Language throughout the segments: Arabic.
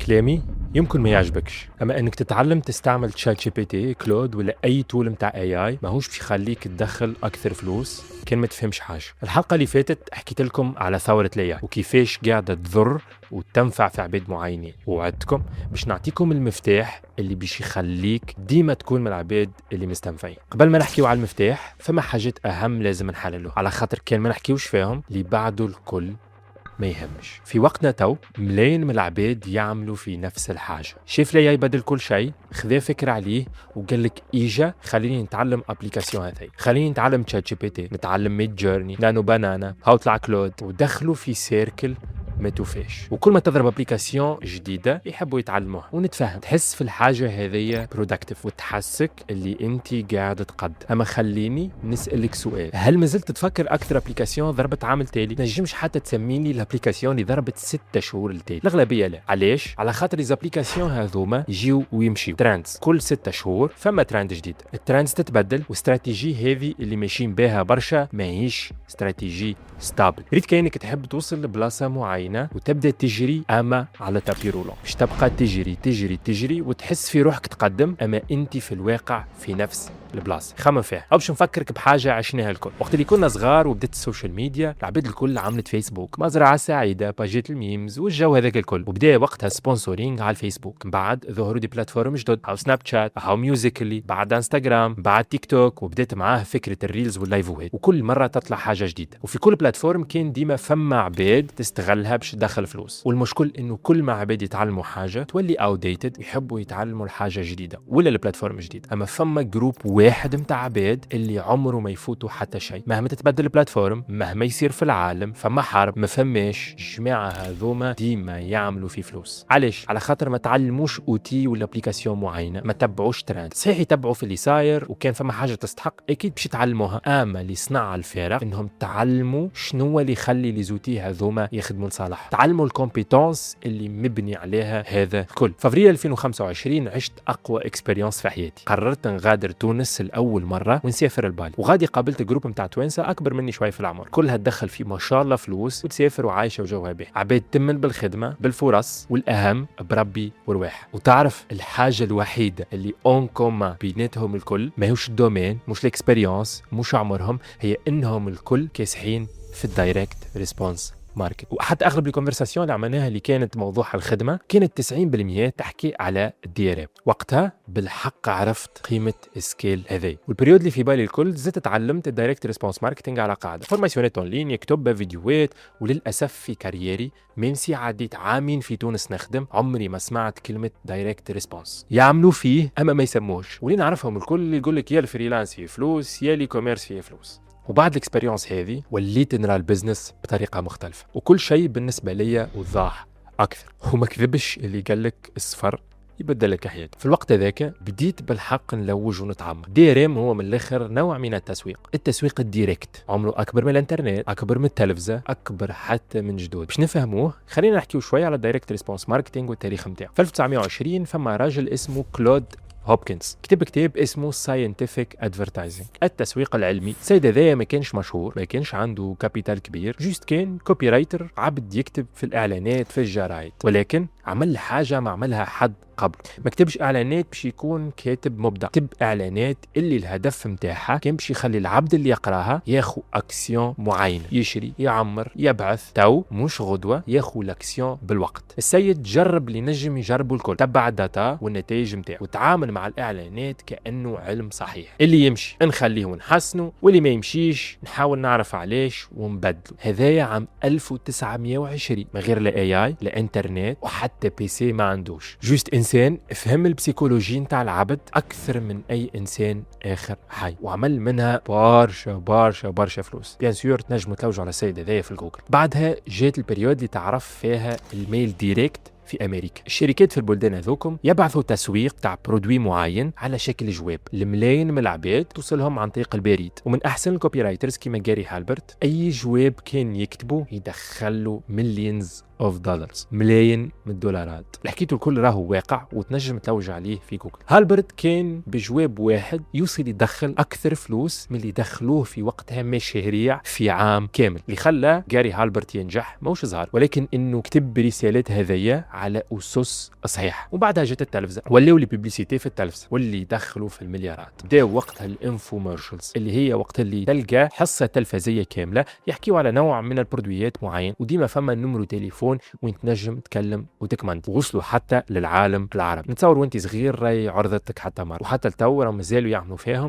كلامي يمكن ما يعجبكش، اما انك تتعلم تستعمل تشات جي بي تي، كلود ولا اي تول متاع اي ماهوش باش يخليك تدخل اكثر فلوس كان ما تفهمش حاجه. الحلقه اللي فاتت حكيت لكم على ثوره الاي وكيفاش قاعده تضر وتنفع في عباد معينين، ووعدتكم باش نعطيكم المفتاح اللي باش يخليك ديما تكون من العباد اللي مستنفعين. قبل ما نحكيو على المفتاح فما حاجات اهم لازم نحللوها، على خاطر كان ما نحكيوش فيهم اللي بعده الكل ما يهمش. في وقتنا تو ملايين من العباد يعملوا في نفس الحاجه. شاف لي يبدل كل شيء، خذا فكره عليه وقال لك ايجا خليني نتعلم ابليكاسيون هذي، خليني نتعلم تشات جي بي تي، نتعلم ميد جورني، نانو بانانا، هاوطلع كلود، ودخلوا في سيركل ما توفاش. وكل ما تضرب ابليكاسيون جديده يحبوا يتعلموها ونتفاهم، تحس في الحاجه هذية برودكتيف وتحسك اللي انت قاعد تقدم. اما خليني نسالك سؤال، هل ما زلت تفكر اكثر ابليكاسيون ضربت عام تالي؟ نجمش حتى تسميني الابليكاسيون اللي ضربت 6 شهور التالي؟ الاغلبيه لا. علاش؟ على خاطر الابليكاسيون هذوما يجيو ويمشيو ترندز، كل 6 شهور فما ترند جديد، الترندز تتبدل، واستراتيجي هذه اللي ماشيين بها برشا ماهيش استراتيجي ستابل. ريت كانك تحب توصل لبلاصه معينه وتبدا تجري اما على تابي رولون، باش تبقى تجري وتحس في روحك تقدم، اما انت في الواقع في نفس البلاصه. خمم فيها او باش نفكرك بحاجه عشناها الكل وقت اللي كنا صغار وبدات السوشيال ميديا. العباد الكل عملت فيسبوك، مزرعه سعيده، باجيت الميمز والجو هذاك الكل، وبدا وقتها سبونسورينغ على الفيسبوك. من بعد ظهروا دي بلاتفورم جدد، هاو سناب شات، هاو ميوزيكلي، بعد انستغرام، بعد تيك توك، وبدات معاه فكره الريلز واللايفوات، وكل مره تطلع حاجه جديده. وفي كل بلاتفورم كان ديما فما عباد تستغلها باش تدخل فلوس، والمشكل انه كل ما عباد يتعلموا حاجه تولي اوتديتد، يحبوا يتعلموا الحاجه جديده ولا البلاتفورم جديد. اما فما جروب واحد متاع عباد اللي عمره ما يفوتوا حتى شيء، مهما تتبدل البلاتفورم، مهما يصير في العالم، فما حرب ما فماش، الجماعه هذوما ديما يعملوا في فلوس. علاش؟ على خاطر ما تعلموش اوتي ولا ابليكاسيون معينه، ما تبعوش ترند. صحيح يتبعوا في اللي صاير، وكان فما حاجه تستحق اكيد باش يتعلموها، اما اللي صنع الفارق انهم تعلموا شنو اللي يخلي لي زوتي هذوما يخدموا لصالح، تعلموا الكومبيتونس اللي مبني عليها هذا الكل. فبراير 2025 عشت اقوى اكسبيرينس في حياتي، قررت نغادر تونس اول مره ونسافر البالي، وغادي قابلت جروب نتاع توانسه اكبر مني شويه في العمر، كلها تدخل في ما شاء الله فلوس وتسافر وعايشه وجوها به، عباد تمن بالخدمه بالفرص، والاهم بربي ورواح. وتعرف الحاجه الوحيده اللي اون كوما بيناتهم الكل ماهوش الدومين، مش الاكسبيرينس، مش عمرهم، هي انهم الكل كاسحين في الدايركت ريسبونس ماركت. وحتى اغلب الكونفرساسيون اللي عملناها اللي كانت موضوعها الخدمه كانت 90% تحكي على الدي ار ام. وقتها بالحق عرفت قيمه السكيل هذي، والبريود اللي في بالي الكل زدت تعلمت الدايركت ريسبونس ماركتينج على قاعده فورماسيونات اون لين، يكتب فيديوهات. وللاسف في كاريري ميمسي عديت عامين في تونس نخدم، عمري ما سمعت كلمه دايركت ريسبونس. يعملوا فيه اما ما يسموش، ولين نعرفهم الكل اللي يقول لك يا الفريلانس فيه فلوس يا لي كوميرس فيه فلوس. وبعد الاكسبيرينس هذه وليت نرى البزنس بطريقه مختلفه، وكل شيء بالنسبه لي وضاح اكثر. وما كذبش اللي قال لك الصفر يبدل لك حياتك. في الوقت هذاك بديت بالحق نلوج ونتعمق. دي ار ام هو من الاخر نوع من التسويق الديريكت، عمره اكبر من الانترنت، اكبر من التلفزه، اكبر حتى من جدود. باش نفهموه خلينا نحكيو شويه على الدايركت ريسبونس ماركتينج والتاريخ نتاعو. في 1920 فما راجل اسمه كلود هوبكنز كتب كتاب اسمه Scientific Advertising، التسويق العلمي. السيد هذايا ما كانش مشهور، ما كانش عنده كابيتال كبير، جوست كان كوبي رايتر، عبد يكتب في الاعلانات في الجرايد، ولكن عمل حاجه ما عملها حد قبل. ما كتبش اعلانات باش يكون كاتب مبدع، كتب اعلانات اللي الهدف نتاعها كان باش يخلي العبد اللي يقراها ياخو اكسيون معينه، يشري، يعمر، يبعث، تو مش غدوه، ياخو الاكسيون بالوقت. السيد جرب اللي نجم يجربوا الكل، تبع الداتا والنتائج نتاعو، وتعامل مع الاعلانات كانه علم صحيح. اللي يمشي نخليه ونحسنه، واللي ما يمشيش نحاول نعرف علاش ونبدله. هذايا عام 1920، من غير لا اي اي لا انترنت وحتى بي سي ما عندوش، جوست انسان فهم البسيكولوجي نتاع العبد اكثر من اي انسان اخر حي، وعمل منها برشا فلوس. بيان سور تنجموا تلوجوا على السيد هذايا في الجوجل. بعدها جات البريود اللي تعرف فيها الميل ديريكت في امريكا. الشركات في البلدان هذوكم يبعثوا تسويق تاع برودوي معين على شكل جواب الملايين من العباد توصلهم عن طريق البريد. ومن احسن الكوبي رايترز كيما جاري هالبرت، اي جواب كان يكتبه يدخله مليونز اوف دولارز، ملايين من الدولارات. اللي حكيته الكل راهو واقع وتنجم تلوج عليه في جوجل. هالبرت كان بجواب واحد يوصل يدخل اكثر فلوس من اللي دخلوه في وقتها مشاريع في عام كامل. اللي خلى جاري هالبرت ينجح موش ظهر، ولكن انه كتب برسالات هذية على اسس صحيحه. وبعدها جت التلفزه، ولاو لي بيبليسيتي في التلفزه واللي دخلوا في المليارات. بداو وقتها الانفوميرشلز اللي هي وقت اللي تلقى حصه تلفزيه كامله يحكيوا على نوع من البرودويات معين، وديما فما نمرو تليفون وين تنجم تكلم وتكمنت. ووصلوا حتى للعالم العربي. نتصور وانت صغير راي عرضتك حتى مره، وحتى التو راهم مازالوا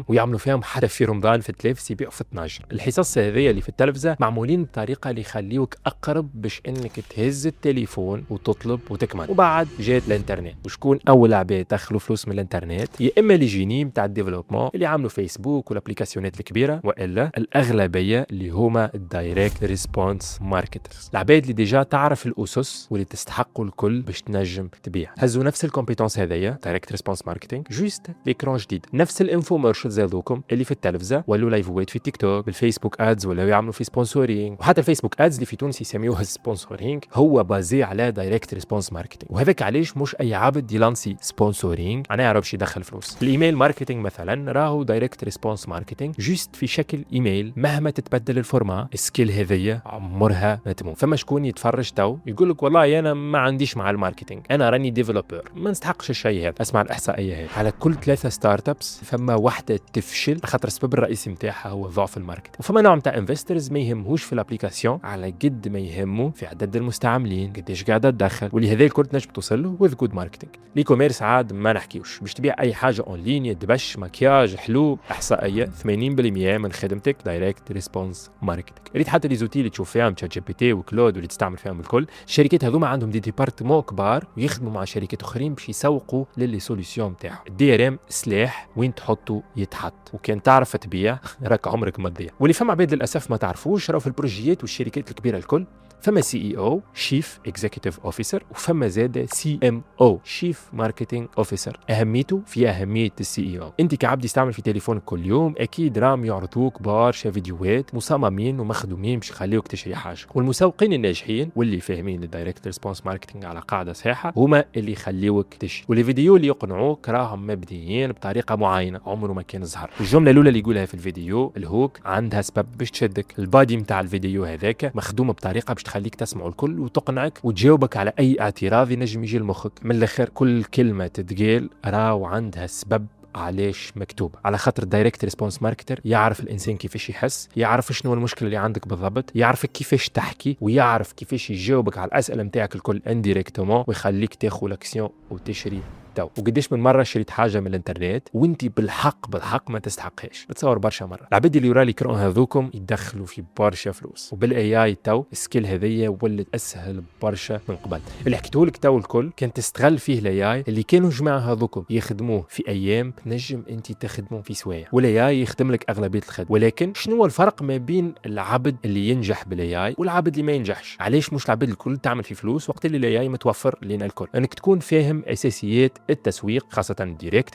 يعملوا فيهم حتى في رمضان في التلفزه يبيعوا في 12. الحصص هذه اللي في التلفزه معمولين بطريقه اللي يخليوك اقرب باش انك تهز التليفون وتطلب وتكمل. وبعد جات الانترنت، وشكون اول عباد دخلوا فلوس من الانترنت؟ يا اما لي جيني نتاع الديفلوبمون اللي عملوا فيسبوك والابليكاسيونات الكبيره، والا الاغلبيه اللي هما الدايركت ريسبونس ماركترز، العباد اللي ديجا تعرف الاسس واللي تستحقوا الكل باش تنجم تبيع. هزوا نفس الكومبيتونس هذيا دايركت ريسبونس ماركتينغ، جوست ليكرون جديد. نفس الانفوميرشلز هذوكم اللي في التلفزه ولوا لايفوات في تيك توك، بالفيسبوك ادز ولاو يعملوا في سبونسورينغ. وحتى الفيسبوك ادز اللي في تونس يسميوها سبونسورينغ هو بازي على دايركت ريسبونس ماركتينغ. وهذاك علاش مش اي عبد يلانسي سبونسورينغ انا يعرفش يدخل فلوس. الايميل ماركتينغ مثلا راهو دايركت ريسبونس ماركتينغ، جوست في شكل ايميل. مهما تتبدل الفورما السكيل هذيا عمرها ما تموت. فما شكون يتفرج تو يقول لك والله انا ما عنديش مع الماركتينغ، انا راني ديفلوبر ما نستحقش الشيء هذا. اسمع الاحصائيه هذه، على كل 3 ستارت ابس فما واحده تفشل خاطر السبب الرئيسي نتاعها هو ضعف الماركتينغ. وفما نوع نتاع انفسترز ما يهمهوش في الابليكاسيون على قد ما يهمه في عدد المستعملين، قديش قاعده تدخل، واللي هذا الكل تنجم توصل له وذ جود ماركتينغ. لي كوميرس عاد ما نحكيوش، باش تبيع اي حاجه اون لين دبش مكياج حلو، احصائيه 80% من خدمتك دايركت ريسبونس ماركتينغ. ريت حتى لي زوتي اللي تشوف فيهم تشات جي بي تي وكلود واللي تستعمل فيهم الكل، الشركات هذوما عندهم دي ديبارتمون كبار ويخدموا مع شركات اخرين باش يسوقوا للي سوليسيون نتاعهم. الدي ار ام سلاح وين تحطه يتحط، وكان تعرف تبيع راك عمرك ما تضيع. واللي فما عباد للاسف ما تعرفوش راهو في البروجيات والشركات الكبيره الكل فما سي اي او شيف اكزيكتيف اوفيسر، وفما زاده سي ام او شيف ماركتينغ اوفيسر. اهميته في اهميه السي اي او. انت كعبد يستعمل في تليفونك كل يوم اكيد رام يعرضوك برشا فيديوهات مصممين ومخدومين باش يخليوك تشري حاجه. والمسوقين الناجحين واللي فاهمين الدايركت ريسبونس ماركتينغ على قاعده صحيحه هما اللي يخليوك تشري. والفيديو اللي يقنعوك راهم مبنيين بطريقه معينه عمره ما كان ظهر. الجمله الاولى اللي يقولها في الفيديو الهوك عندها سبب باش تشدك. البادي نتاع الفيديو هذاك مخدوم بطريقه باش تخليك تسمع الكل وتقنعك وتجاوبك على اي اعتراض ينجم يجي لمخك. من الاخر كل كلمه تتقال راهو عندها سبب علاش مكتوب، على خاطر الدايركت ريسبونس ماركتر يعرف الانسان كيفاش يحس، يعرف شنو المشكله اللي عندك بالضبط، يعرفك كيفاش تحكي، ويعرف كيفاش يجاوبك على الاسئله نتاعك الكل انديريكتومون ويخليك تاخذ لاكسيون وتشري. وقديش من مره شريت حاجه من الانترنت وانت بالحق ما تستحقهاش؟ بتصور برشا مره. العباد اللي يورالي كرون هذوكم يدخلوا في برشا فلوس، وبالاي اي تو السكيل هذيا ولت اسهل برشا من قبل. اللي حكيته لك تو الكل كان تستغل فيه الاي اي اللي كانوا جماعه هذوكم يخدموه في ايام تنجم انت تخدمه في سوايع، والاي اي يخدم لك اغلبيه الخدمه. ولكن شنو هو الفرق ما بين العبد اللي ينجح بالاي اي والعبد اللي ما ينجحش؟ علاش مش العباد الكل تعمل في فلوس وقت اللي الاي اي متوفر لنا الكل؟ انك تكون فاهم اساسيات التسويق خاصه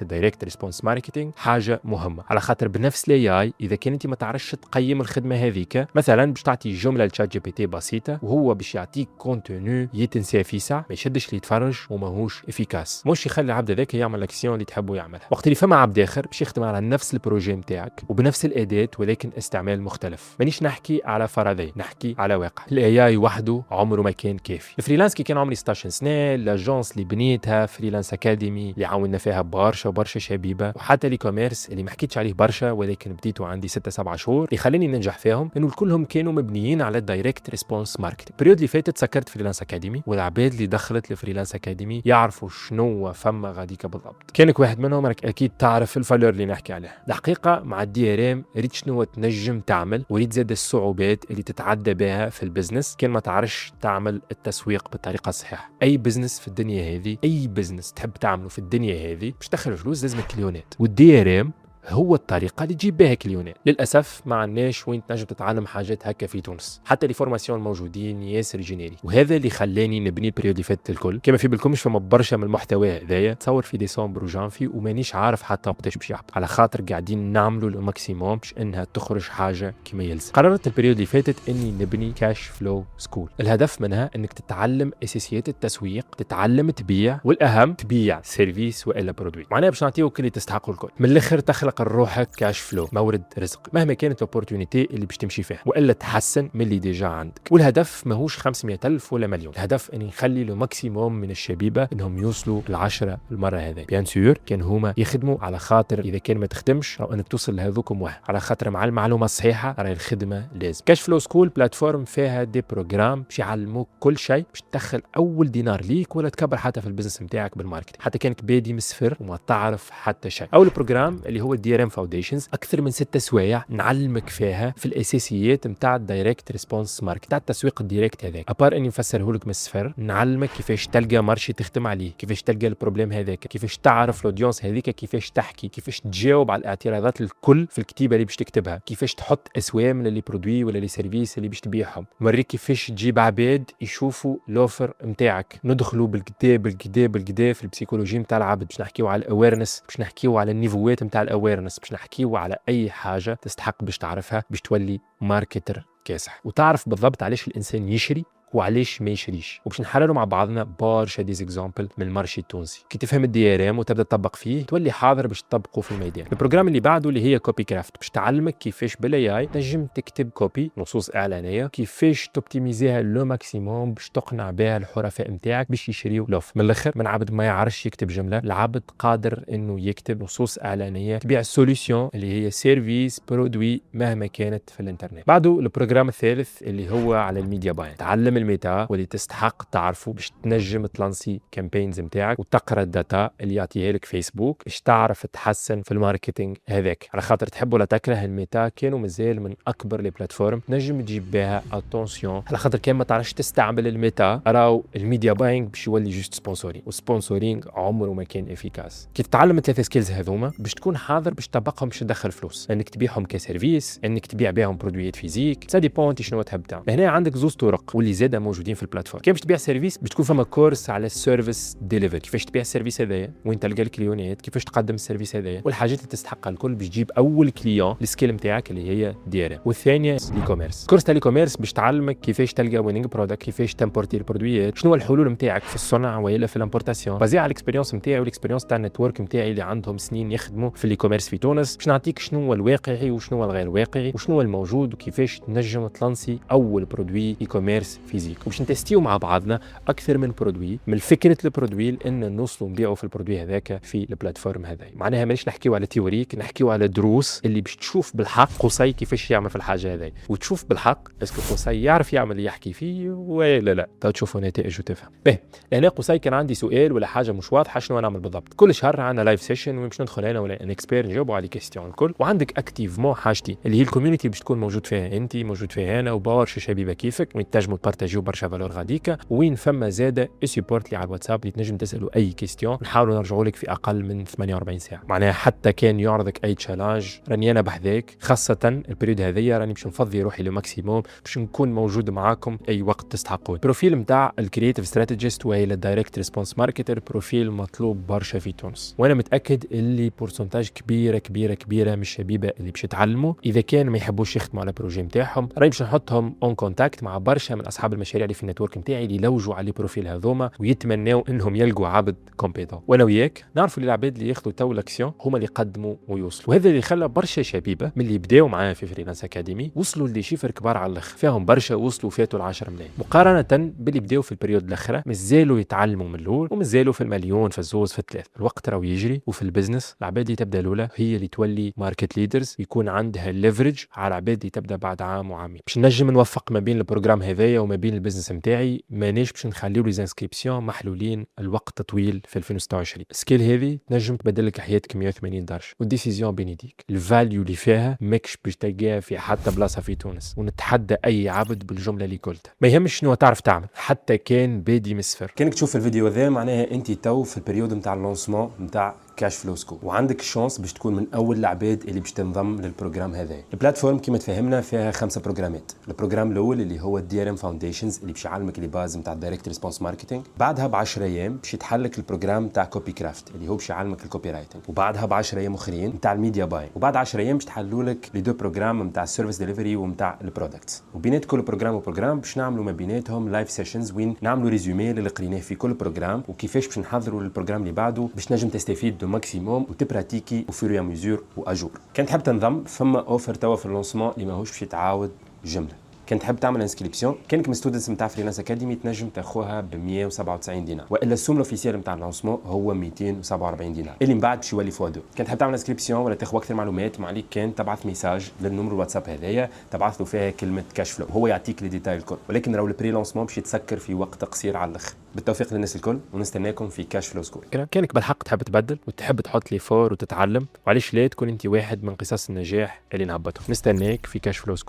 الدايركت ريسبونس ماركتينغ حاجه مهمه، على خاطر بنفس الاي اي اذا كان انت ما تعرفش تقيم الخدمه هذيك، مثلا باش تعطي جمله لشات جي بي تي بسيطه وهو باش يعطيك كونتوني يتنسى في ساعه، ما يشدش اللي يتفرج وماهوش افيكاس، مش يخلي العبد هذاك يعمل الاكسيون اللي تحبه يعملها. وقت اللي فما عبد اخر باش يخدم على نفس البروجي نتاعك وبنفس الاداه ولكن استعمال مختلف. مانيش نحكي على فرضيه، نحكي على واقع. الاي اي وحده عمره ما كان كافي. الفريلانس كي كان عمري 16 سنه، لاجونس اللي بنيتها فريلانس اكاديمي اللي عاوننا فيها برشا شبيبه، وحتى لي كوميرس اللي ما حكيتش عليه برشا ولكن بديته عندي 6-7 شهور، اللي خلاني ننجح فيهم انه كلهم كانوا مبنيين على الدايركت ريسبونس ماركتينغ. البريود اللي فاتت سكرت فريلانس اكاديمي، والعباد اللي دخلت لفريلانس اكاديمي يعرفوا شنو فما غاديك بالضبط. كانك واحد منهم راك اكيد تعرف الفالور اللي نحكي عليها. الحقيقه مع الدي ار ام ريت شنو تنجم تعمل، وريت زاد الصعوبات اللي تتعدى بها في البزنس كان ما تعرفش تعمل التسويق بالطريقه الصحيحه. اي بزنس في الدنيا هذه، اي بزنس تحب تعمله في الدنيا هذه باش تدخل فلوس لازم كليونات، والدي ار ام هو الطريقه اللي تجيب بها كليونات. للاسف ما عندناش وين تنجم تتعلم حاجات هكا في تونس، حتى لي فورماسيون موجودين ياسر جينيري، وهذا اللي خلاني نبني البريود اللي فاتت الكل. كما في بالكمش فما برشا من المحتوى هذايا تصور في ديسمبر وجانفي ومانيش عارف حتى وقتاش باش يهبط، على خاطر قاعدين نعملوا الماكسيموم باش انها تخرج حاجه كما يلزم. قررت البريود اللي فاتت اني نبني كاش فلو سكول. الهدف منها انك تتعلم اساسيات التسويق، تتعلم تبيع، والاهم تبيع سيرفيس والا برودوي، معناها باش نعطيوك اللي تستحقوا الكل. من الاخر تخلق لروحك كاش فلو، مورد رزق، مهما كانت الاوبورتونيتي اللي باش تمشي فيها، والا تحسن من اللي ديجا عندك. والهدف ماهوش 500,000 ولا مليون، الهدف اني نخلي لو ماكسيموم من الشبيبه انهم يوصلوا ل10 المره هذه. بيان سور كان هما يخدموا على خاطر اذا كان ما تخدمش او انك توصل لهذوكم واحد، على خاطر مع المعلومه الصحيحه راهي الخدمه لازم. كاش فلو سكول بلاتفورم فيها دي بروجرام باش يعلموك كل شيء باش تدخل اول دينار ليك ولا تكبر حتى في البزنس نتاعك بالماركتينغ، حتى كانك بادي من الصفر وما تعرف حتى شيء. اول بروجرام اللي هو الدي ار ام فاونديشنز، اكثر من 6 سوايع نعلمك فيها في الاساسيات نتاع الدايركت ريسبونس ماركت، تاع التسويق الديريكت هذاك. ابار اني نفسره لك من الصفر، نعلمك كيفاش تلقى مارشي تخدم عليه، كيفاش تلقى البروبليم هذاك، كيفاش تعرف الاودينس هذيك، كيفاش تحكي، كيفاش تجاوب على الاعتراضات الكل في الكتيبه اللي باش تكتبها، كيفاش تحط اسوام للي برودوي ولا لي سيرفيس اللي باش تبيعهم، نوريك كيفاش تجيب عباد يشوفوا الاوفر نتاعك. ندخلوا بالكدا في البسيكولوجي نتاع العبد، باش نحكيو على الاويرنس، باش نحكيو على النيفوات نتاع الاويرنس، باش نحكيو على اي حاجه تستحق باش تعرفها باش تولي ماركتر كاسح، وتعرف بالضبط علاش الانسان يشري وعلاش ما يشريش. وباش نحللوا مع بعضنا برشا ديزيكزامبل من المارشي التونسي. كي تفهم الدي ار ام وتبدا تطبق فيه تولي حاضر باش تطبقه في الميدان. البروجرام اللي بعده اللي هي كوبي كرافت، باش تعلمك كيفاش بالاي اي تنجم تكتب كوبي، نصوص اعلانيه، كيفاش توبتيميزيها لو ماكسيموم باش تقنع بها الحرفاء نتاعك باش يشريوا لوف. من الاخر من عبد ما يعرفش يكتب جمله، العبد قادر انه يكتب نصوص اعلانيه تبيع سوليوشن اللي هي سيرفيس برودوي مهما كانت في الانترنت. بعده البروجرام الثالث اللي هو على الميديا باين، تعلم الميتا واللي تستحق تعرفه باش تنجم تلانسي كامبينز نتاعك وتقرا الداتا اللي يعطيها لك فيسبوك باش تعرف تحسن في الماركتينغ هذاك. على خاطر تحب ولا تكره الميتا كانوا مازال من اكبر لي بلاتفورم تنجم تجيب بها اتونسيون، على خاطر كان ما تعرفش تستعمل الميتا راو الميديا باينغ باش يولي جوست سبونسورينغ، وسبونسورينغ عمره ما كان افيكاس. كي تتعلم الثلاثه سكيلز هذوما باش تكون حاضر باش تطبقهم باش تدخل فلوس، انك تبيعهم كسيرفيس، انك تبيع بهم برودويات فيزيك، سا ديبون انت شنو تحب تعمل. هنا عندك زوز طرق واللي زاده موجودين في البلاتفورم. كيف باش تبيع سيرفيس باش تكون فما كورس على السيرفيس ديليفري، كيفاش تبيع السيرفيس هذايا، وين تلقى الكليونات، كيفاش تقدم السيرفيس هذايا، والحاجات اللي تستحقها الكل باش تجيب اول كليون السكيل نتاعك اللي هي دي ار ام. والثانيه لي كوميرس، كورس تاع لي كوميرس باش تعلمك كيفاش تلقى وينينغ برودكت، كيفاش تمبورتي البرودويات، شنو الحلول نتاعك في الصنع ولا في الامبورتاسيون، بازي على الاكسبيريونس نتاعي والاكسبيريونس تاع النتورك نتاعي اللي عندهم سنين يخدموا في لي كوميرس في تونس، باش نعطيك شنو هو الواقعي وشنو هو الغير واقعي وشنو هو الموجود وكيفاش تنجم تلانسي اول برودوي اي كوميرس فيزيك. وباش نتستيو مع بعضنا اكثر من برودوي، من فكره البرودوي لان نوصلوا نبيعوا في البرودوي هذاك في البلاتفورم هذا. معناها مانيش نحكيو على تيوريك، نحكيو على دروس اللي باش تشوف بالحق قصي كيفاش يعمل في الحاجه هذه، وتشوف بالحق اسكو قصي يعرف يعمل اللي يحكي فيه ولا لا. تو تشوفوا نتائج وتفهم. باهي لهنا قصي كان عندي سؤال ولا حاجه مش واضحه شنو نعمل بالضبط. كل شهر عندنا لايف سيشن وين باش ندخل انا ولا ان اكسبير نجاوبوا على كيستيون الكل، وعندك اكتيفمون حاجتي اللي هي الكوميونيتي باش تكون موجود فيها انت، موجود فيها انا وبرشا شبيبه كيفك، وين تنجموا تبارطاجيو برشا فالور غاديكا، وين فما زاده سبورت لي على الواتساب اللي تنجم تسالوا اي كيستيون نحاولوا نرجعوا لك في اقل من 48 ساعه. معناها حتى كان يعرضك اي تشالنج راني انا بحذاك، خاصه البريود هذيا راني باش نفضي روحي للماكسيموم باش نكون موجود معاكم اي وقت تستحقون. البروفيل نتاع الكرييتيف ستراتيجيست وهي الدايركت ريسبونس ماركتر بروفيل مطلوب برشا في تونس، وانا متاكد اللي بورسنتاج كبيره من الشبيبه اللي باش يتعلموا اذا كان ما يحبوش يخدموا على بروجي نتاعهم راني باش نحطهم اون كونتاكت مع برشا من اصحاب المشاريع اللي في النتورك نتاعي اللي يلوجوا على البروفيل هذوما ويتمناو انهم يلقوا عبد كومبيتون. وانا وياك نعرفوا اللي العباد اللي ياخذوا تو لاكسيون هما اللي يقدموا ويوصلوا، وهذا اللي خلى برشا شبيبه من اللي بداوا معايا في فريلانس اكاديمي وصلوا لدي شيفر كبار على الاخر، فيهم برشا وصلوا فاتوا ال10 ملايين، مقارنه باللي بداوا في البريود الاخرى مازالوا يتعلموا من الاول ومازالوا في المليون في الزوز في الثلاث. الوقت راهو يجري، وفي البزنس العباد اللي تبدا الاولى هي اللي تولي ماركت ليدرز، يكون عندها ليفرج على العباد اللي تبدا بعد عام وعامين. باش نجم نوفق ما بين البروجرام هذايا وما بين البزنس نتاعي مانيش باش نخليو لي انسكريبسيون محلولين الوقت طويل في 2026. سكيل هذه تنجم تبدل لك حياتك 180 درجه، والديسيزيون بين يديك، الفاليو اللي فيها ماكش باش تلقاها في حتى بلاصه في تونس، ونتحدى اي عبد بالجمله اللي قلتها، ما يهمش شنو تعرف تعمل حتى كان بادي من الصفر. كانك تشوف الفيديو ذا معناها انت تو في البريود نتاع اللونسمون نتاع كاش فلو سكول، وعندك الشانس باش تكون من اول العباد اللي باش تنضم للبروجرام هذا. البلاتفورم كما تفهمنا فيها 5 بروجرامات. البروجرام الاول اللي هو الدي ار ام فاونديشنز اللي باش يعلمك لي باز نتاع الدايركت ريسبونس ماركتينغ. بعدها ب 10 ايام باش يتحلك البروجرام تاع كوبي كرافت اللي هو باش يعلمك الكوبي رايتنج. وبعدها ب 10 ايام اخرين نتاع الميديا باي. وبعد 10 ايام باش تحلوا لك لي دو بروجرام نتاع السيرفيس ديليفري ونتاع البرودكتس. وبينات كل بروجرام وبروجرام باش نعملوا ما بيناتهم لايف سيشنز وين نعملوا ريزومي اللي قريناه في كل بروجرام وكيفاش باش نحضروا للبروجرام اللي بعده باش نجم تستفيد دو ماكسيموم وتبراتيكي وفوريا ميزور واجور. كان تحب تنضم فما اوفر توا في اللونسمون اللي ماهوش باش يتعاود جمله. كان تحب تعمل انسكريبسيون كانك من ستودنتس نتاع فريلانس اكاديمي تنجم تاخوها ب 197 دينار، والا السوم الاوفيسيال نتاع اللونسمون هو 247 دينار اللي من بعد باش يولي فوا 2. كان تحب تعمل انسكريبسيون ولا تاخذ اكثر معلومات ما عليك كان تبعث ميساج للنمر الواتساب هذايا تبعث له فيها كلمه كاش فلو، هو يعطيك لي ديتاي الكل. ولكن راهو البري لونسمون باش يتسكر في وقت قصير على الاخر. بالتوفيق للناس الكل ونستناكم في كاش فلو سكول. كانك بالحق تحب تبدل وتحب تحط لي فور وتتعلم، وعليش لا تكون انت واحد من قصص النجاح اللي نهبطهم. نستناك في كاش فلو سكول.